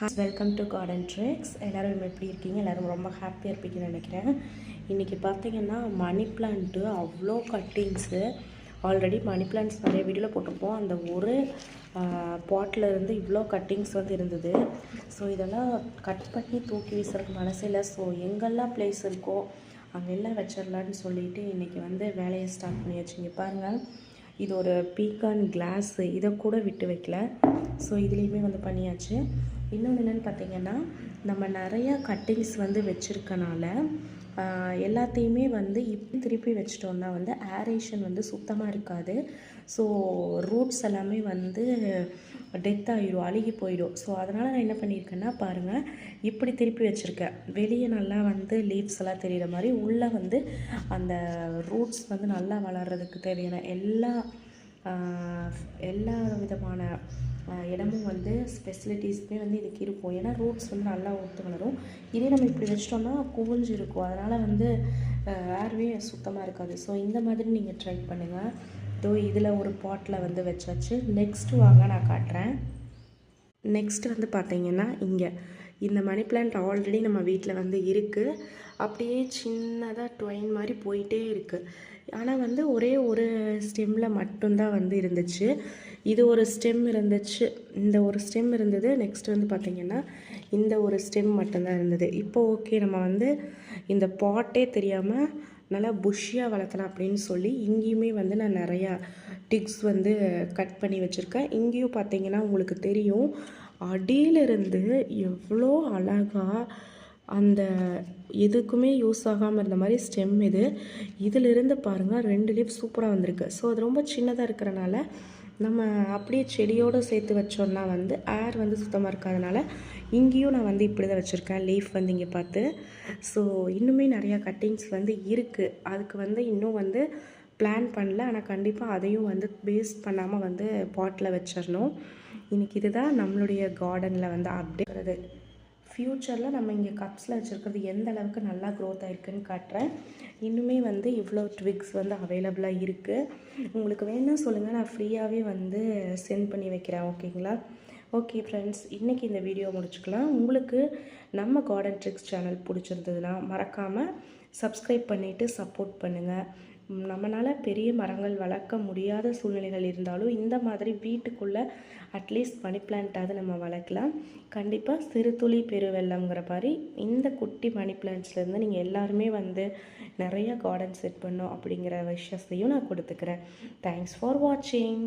Welcome to garden tricks. எல்லோரும் எப்படி இருக்கீங்க? எல்லோரும் ரொம்ப ஹாப்பியாக இருப்பீங்கன்னு நினைக்கிறேன். இன்றைக்கி பார்த்தீங்கன்னா மணி பிளான்ட்டு அவ்வளோ கட்டிங்ஸு. ஆல்ரெடி மணி பிளான்ட்ஸ் நிறைய வீடியோவில் போட்டிருப்போம். அந்த ஒரு பாட்டில் இருந்து இவ்வளோ கட்டிங்ஸ் வந்து இருந்தது. ஸோ இதெல்லாம் கட் பண்ணி தூக்கி வீசுறதுக்கு மனசில்லை. ஸோ எங்கெல்லாம் பிளேஸ் இருக்கோ அங்கெல்லாம் வச்சிடலான்னு சொல்லிவிட்டு இன்றைக்கி வந்து வேலையை ஸ்டார்ட் பண்ணி வச்சுங்க. பாருங்கள், இது ஒரு பீக்கான் கிளாஸு, இதை கூட விட்டு வைக்கல. ஸோ இதுலேயுமே வந்து பண்ணியாச்சு. இன்னொன்று என்னென்னு பார்த்தீங்கன்னா, நம்ம நிறையா கட்டிங்ஸ் வந்து வச்சுருக்கனால எல்லாத்தையுமே வந்து இப்படி திருப்பி வச்சிட்டோம்னா வந்து ஏரேஷன் வந்து சுத்தமாக இருக்காது. ஸோ ரூட்ஸ் எல்லாமே வந்து டெத் ஆகிடும், அழுகி போயிடும். ஸோ அதனால் நான் என்ன பண்ணியிருக்கேன்னா பாருங்கள், இப்படி திருப்பி வச்சுருக்கேன். வெளியே நல்லா வந்து லீவ்ஸ் எல்லாம் தெரிகிற மாதிரி, உள்ளே வந்து அந்த ரூட்ஸ் வந்து நல்லா வளர்கிறதுக்கு தேவையான எல்லா விதமான இடமும் வந்து ஃபெசிலிட்டிஸுமே வந்து இதுக்கு இருக்கும். ஏன்னா ரூட்ஸ் வந்து நல்லா ஒத்து வளரும். இதே நம்ம இப்படி வச்சிட்டோம்னா குவிஞ்சு இருக்கும். அதனால் வந்து ஏர்வே சுத்தமாக இருக்காது. ஸோ இந்த மாதிரி நீங்கள் ட்ரை பண்ணுங்கள். இதோ இதில் ஒரு பாட்டில் வந்து வச்சாச்சு. நெக்ஸ்ட்டு வாங்க நான் காட்டுறேன். நெக்ஸ்ட்டு வந்து பார்த்திங்கன்னா, இங்கே இந்த மணி பிளான்ட் ஆல்ரெடி நம்ம வீட்டில் வந்து இருக்குது. அப்படியே சின்னதாக ட்வைன் மாதிரி போயிட்டே இருக்குது. ஆனால் வந்து ஒரே ஒரு ஸ்டெம்மில் மட்டும்தான் வந்து இருந்துச்சு. இது ஒரு ஸ்டெம் இருந்துச்சு, இந்த ஒரு ஸ்டெம் இருந்தது. நெக்ஸ்ட் வந்து பார்த்திங்கன்னா இந்த ஒரு ஸ்டெம் மட்டும்தான் இருந்தது. இப்போ ஓகே, நம்ம வந்து இந்த பாட்டே தெரியாமல் நல்லா புஷ்ஷியாக வளர்த்தலாம் அப்படின்னு சொல்லி இங்கேயுமே வந்து நான் நிறையா டிக்ஸ் வந்து கட் பண்ணி வச்சுருக்கேன். இங்கேயும் பார்த்திங்கன்னா உங்களுக்கு தெரியும், அடியிலிருந்து எவ்வளோ அழகாக அந்த எதுக்குமே யூஸ் ஆகாமல் இருந்த மாதிரி ஸ்டெம் இதிலிருந்து பாருங்கள் 2 லீஃப் சூப்பராக வந்திருக்கு. ஸோ அது ரொம்ப சின்னதாக இருக்கிறனால நம்ம அப்படியே செடியோடு சேர்த்து வச்சோன்னா வந்து ஏர் வந்து சுத்தமாக இருக்காதனால இங்கேயும் நான் வந்து இப்படி தான் வச்சுருக்கேன். லீஃப் வந்து இங்கே பார்த்து. ஸோ இன்னுமே நிறையா கட்டிங்ஸ் வந்து இருக்குது. அதுக்கு வந்து இன்னும் வந்து பிளான் பண்ணல. ஆனால் கண்டிப்பாக அதையும் வந்து வேஸ்ட் பண்ணாமல் வந்து பாட்டில் வச்சிடணும். இன்றைக்கி இதுதான் நம்மளுடைய கார்டனில் வந்து அப்டேட். ஃப்யூச்சரில் நம்ம இங்கே கப்ஸில் வச்சுருக்கிறது எந்த அளவுக்கு நல்லா க்ரோத் ஆகிருக்குன்னு காட்டுறேன். இன்னுமே வந்து இவ்வளோ ட்விக்ஸ் வந்து அவைலபிளாக இருக்குது. உங்களுக்கு வேணும்னா சொல்லுங்கள், நான் ஃப்ரீயாகவே வந்து சென்ட் பண்ணி வைக்கிறேன். ஓகேங்களா? ஓகே ஃப்ரெண்ட்ஸ், இன்றைக்கி இந்த வீடியோ முடிச்சுக்கலாம். உங்களுக்கு நம்ம கார்டன் ட்ரிக்ஸ் சேனல் பிடிச்சிருந்ததுன்னா மறக்காமல் சப்ஸ்கிரைப் பண்ணிவிட்டு சப்போர்ட் பண்ணுங்கள். நம்மளால் பெரிய மரங்கள் வளர்க்க முடியாத சூழ்நிலைகள் இருந்தாலும் இந்த மாதிரி வீட்டுக்குள்ளே அட்லீஸ்ட் மணி பிளான்ட்டாவது நம்ம வளர்க்கலாம். கண்டிப்பாக சிறு துளி பெருவெள்ளம்ங்கிற மாதிரி இந்த குட்டி மணி பிளான்ட்ஸ்லேருந்து நீங்கள் எல்லாருமே வந்து நிறைய கார்டன் செட் பண்ணோம் அப்படிங்கிற விஷயத்தையும் நான் கொடுத்துக்கிறேன். தேங்க்ஸ் ஃபார் வாட்சிங்.